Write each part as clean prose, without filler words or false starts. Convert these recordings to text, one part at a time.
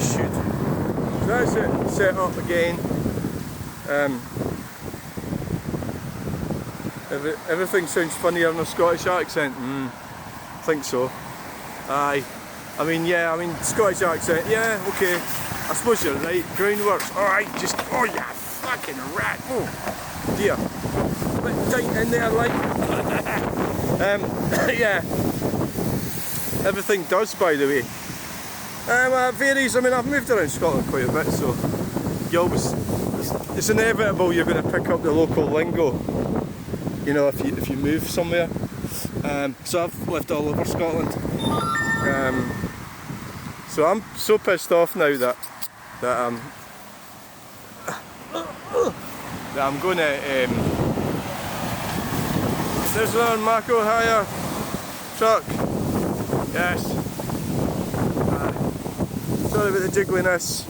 should. So that's it, set up again. Everything sounds funnier in a Scottish accent. I think so. Aye. I mean, yeah, Scottish accent, yeah, okay. I suppose you're right. Groundworks, alright, just, oh yeah, fucking rat. Oh, dear. Bit tight in there, like. Yeah. Everything does, by the way. It varies. I mean, I've moved around Scotland quite a bit, so you always, it's inevitable you're going to pick up the local lingo. You know, if you move somewhere. So I've lived all over Scotland. So I'm so pissed off now that I'm going to. There's another Mako hire truck. Yes. Sorry about the jiggliness.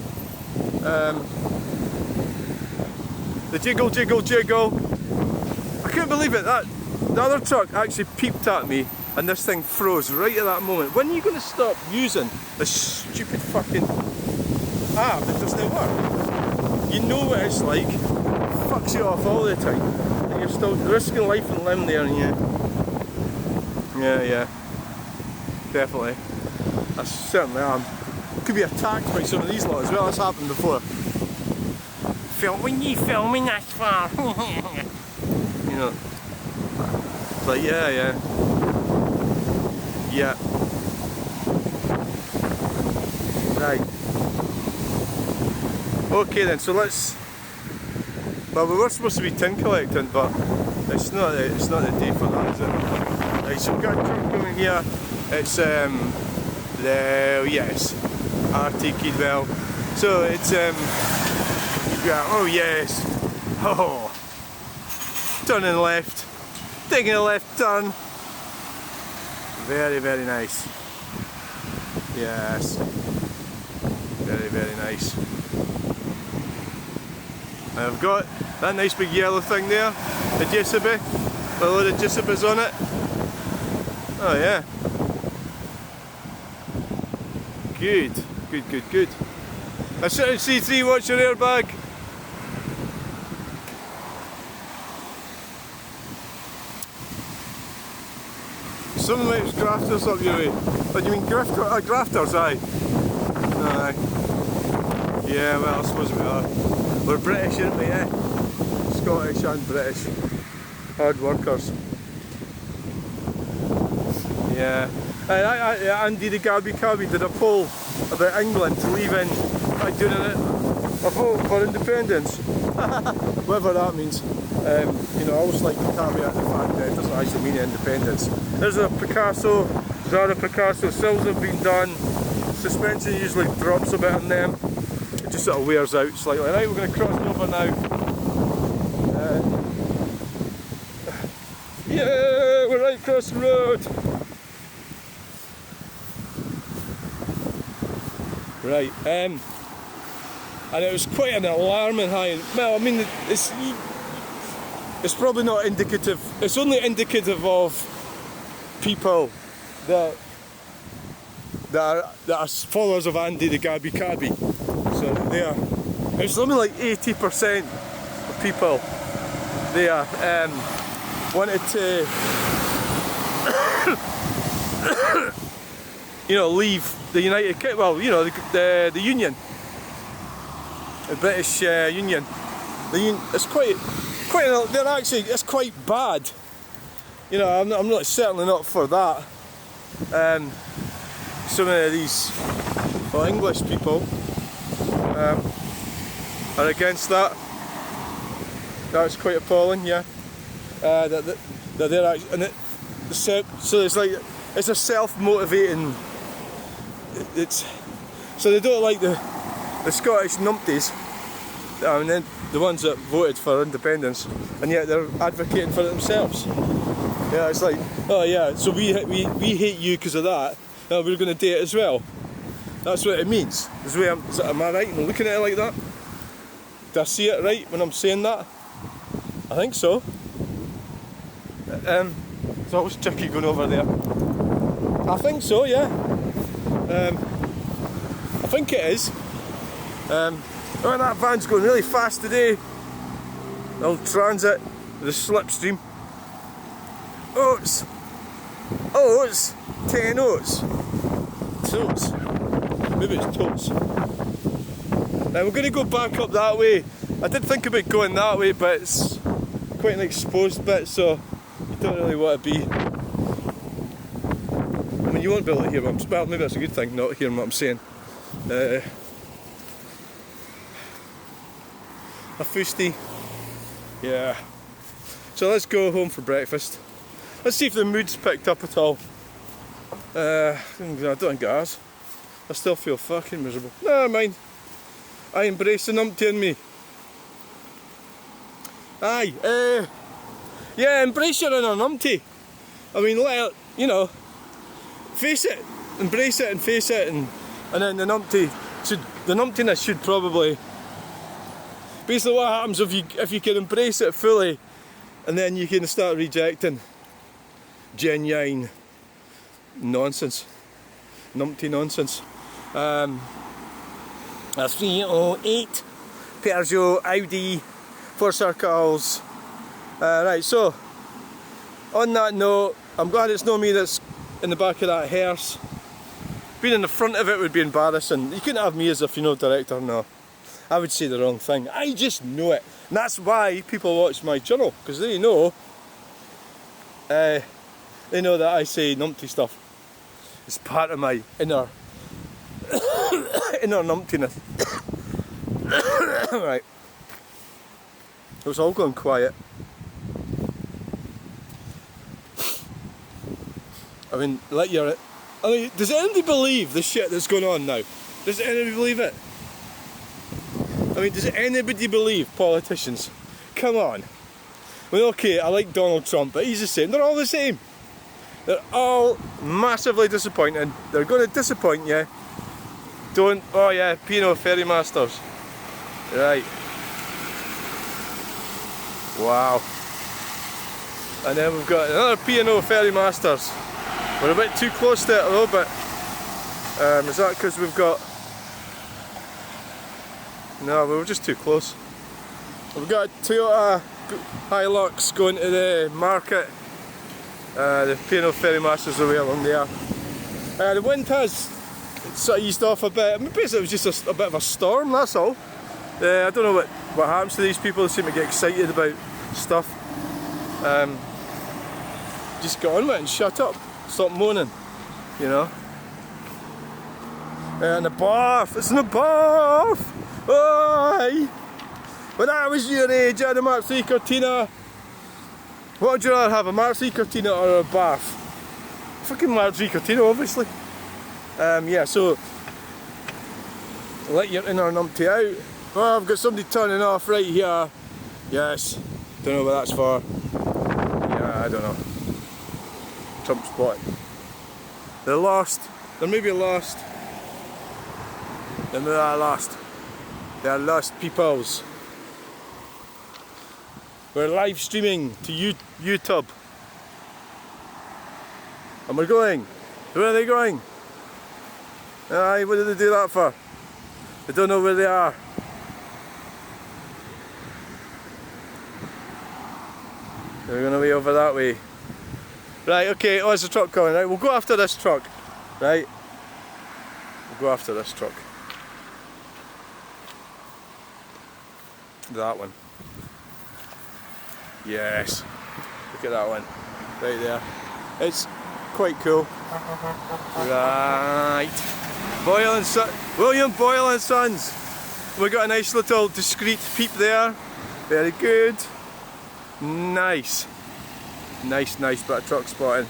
The jiggle, jiggle, jiggle. I couldn't believe it. The other truck actually peeped at me, and this thing froze right at that moment. When are you going to stop using this stupid fucking app that doesn't work? You know what it's like. It fucks you off all the time, and you're still risking life and limb there, and yeah, definitely. I certainly am. Could be attacked by some of these lot as well. That's happened before. When you filming that far, you know. But yeah. Right. Okay then. So let's. Well, we were supposed to be tin collecting, but it's not the day for that, is it? Right. So we've got a truck coming here. It's yes, RT Keedwell. So it's yeah, oh yes, oh, turning left, taking a left turn. Very, very nice. Yes, very, very nice. And I've got that nice big yellow thing there, the JCB, with a load of JCBs on it. Oh yeah. Good. I shouldn't C3, watch your airbag. Some of those grafters up your way. What do you mean grafters? Aye. Aye. Yeah, well, I suppose we are. We're British, aren't we, eh? Scottish and British. Hard workers. Yeah. Andy the Gabby Cabby did a poll about England leaving by doing a vote for independence. Whatever that means. You know, I always like to caveat the fact that it doesn't actually mean independence. There's a Picasso, Zara Picasso, sills have been done, suspension usually drops a bit on them, it just sort of wears out slightly. Right, we're going to cross over now. Yeah, we're right across the road. Right, and it was quite an alarming high. Well, I mean, it's probably not indicative. It's only indicative of people that are followers of Andy the Gabby Cabby. So it's something like 80% of people there wanted to, you know, leave the United Kingdom. Well, you know, the Union, the British Union. It's quite. They're actually. It's quite bad. You know, I'm not certainly not for that. Some of these English people are against that. That's quite appalling. Yeah. That they're actually, and so it's like it's a self-motivating. So they don't like the Scottish numpties, and then the ones that voted for independence, and yet they're advocating for it themselves. Yeah, it's like, oh yeah, so we hate you because of that. Now we're going to do it as well. That's what it means. Am I right in looking at it like that? Do I see it right when I'm saying that? I think so. It's always tricky going over there. I think so, yeah. I think it is. Oh, that van's going really fast today. Old Transit, the slipstream. Oats. 10 oats. Totes. Maybe it's totes. Now we're going to go back up that way. I did think about going that way, but it's quite an exposed bit, so you don't really want to be. I mean, you won't be able to hear what I'm saying. Well, maybe that's a good thing, not hearing what I'm saying. A foosty. Yeah. So let's go home for breakfast. Let's see if the mood's picked up at all. I don't think it has. I still feel fucking miserable. Never mind. I embrace the numpty in me. Aye, yeah, embrace your inner numpty. I mean, let it, you know, face it, embrace it and face it, and then the numptiness should probably. Basically, what happens if you can embrace it fully, and then you can start rejecting genuine nonsense, numpty nonsense. A 308 Peugeot Audi 4 circles. Right, so on that note, I'm glad it's not me that's in the back of that hearse. Being in the front of it would be embarrassing. You couldn't have me as a funeral director, no. I would say the wrong thing. I just know it. And that's why people watch my channel, because they know that I say numpty stuff. It's part of my inner numptiness. Right. It was all going quiet. I mean, does anybody believe the shit that's going on now? Does anybody believe it? I mean, does anybody believe politicians? Come on. I mean, okay, I like Donald Trump, but he's the same. They're all the same. They're all massively disappointing. They're going to disappoint you. Oh yeah, P&O Ferry Masters. Right. Wow. And then we've got another P&O Ferry Masters. We're a bit too close to it a little bit. Is that because we've got... No, we were just too close. We've got a Toyota Hilux going to the market. The P&O Ferry Masters are way along there. The wind has sort of eased off a bit. I mean, basically it was just a bit of a storm, that's all. I don't know what happens to these people. They seem to get excited about stuff. Just get on with it and shut up. Stop moaning, you know. And the bath, it's in the bath! Oh, when I was your age, I had a Mark III Cortina. What would you rather have, a Mark III Cortina or a bath? Fucking Mark III Cortina, obviously. Yeah, so let your inner numpty out. Oh, I've got somebody turning off right here. Yes, don't know what that's for. Yeah, I don't know. Trump spot. They're lost. They're maybe lost. They are lost. They are lost peoples. We're live streaming to YouTube. And we're going. Where are they going? Aye, what did they do that for? They don't know where they are. They're going to be over that way. Right, okay, oh, there's a truck coming, right? We'll go after this truck, right? We'll go after this truck. That one. Yes. Look at that one. Right there. It's quite cool. Right. William Boyle and Sons. We got a nice little discreet peep there. Very good. Nice. Nice bit of truck spotting.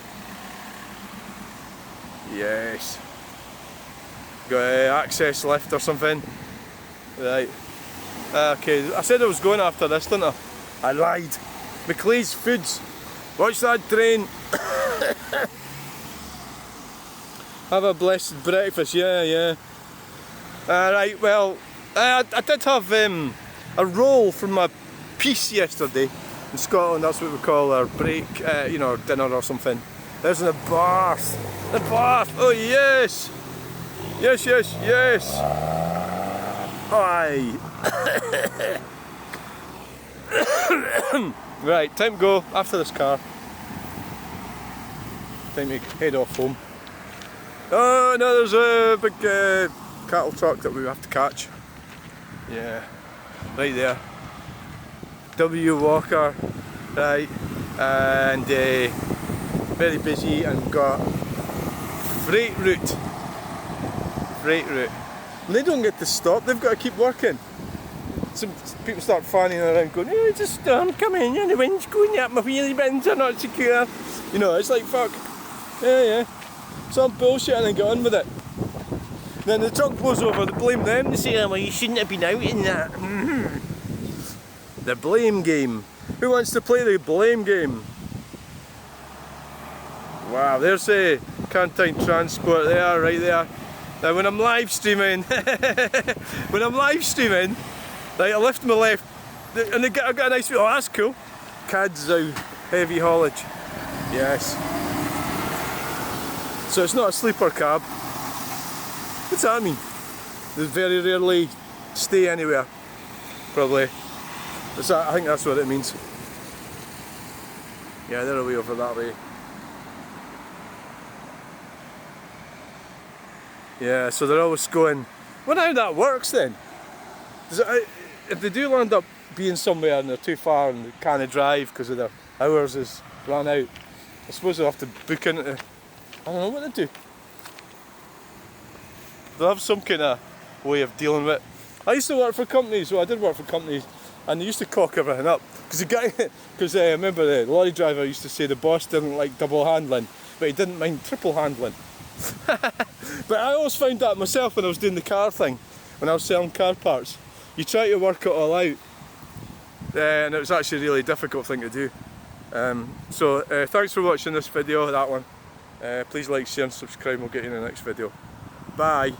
Yes. Got access lift or something. Right. Okay, I said I was going after this, didn't I? I lied. McLeay's Foods. Watch that train. Have a blessed breakfast, yeah. Right, well, I did have a roll from my piece yesterday. In Scotland, that's what we call our break, you know, dinner or something. There's the bath. The bath, oh yes! Yes. Aye. Right, time to go after this car. Time to head off home. Oh no, there's a big cattle truck that we have to catch. Yeah, right there. W Walker, right, and very busy, and we've got freight route. Freight route. And they don't get to stop, they've got to keep working. Some people start fanning around going, oh, it's a storm coming and the wind's going up, my wheelie bins are not secure. You know, it's like, fuck. Yeah. Some bullshit and then get on with it. Then the truck blows over, they blame them, they say, oh, well, you shouldn't have been out in that. The blame game. Who wants to play the blame game? Wow, there's a Cantine Transport there, right there. Now when I'm live streaming, right, I lift my left, and I got a nice, oh that's cool. Cadzow heavy haulage. Yes. So it's not a sleeper cab. What's that mean? They very rarely stay anywhere. Probably. I think that's what it means. Yeah, they're away over that way. Yeah, so they're always going. Wonder how that works then. If they do land up being somewhere and they're too far and they can't drive because of their hours is run out, I suppose they'll have to book into. I don't know what they do. They'll have some kind of way of dealing with it. I used to work for companies, well I did work for companies, and they used to cock everything up. Because I remember the lorry driver used to say the boss didn't like double handling, but he didn't mind triple handling. But I always found that myself when I was doing the car thing, when I was selling car parts. You try to work it all out, and it was actually a really difficult thing to do. So thanks for watching this video, that one. Please like, share and subscribe, and we'll get you in the next video. Bye.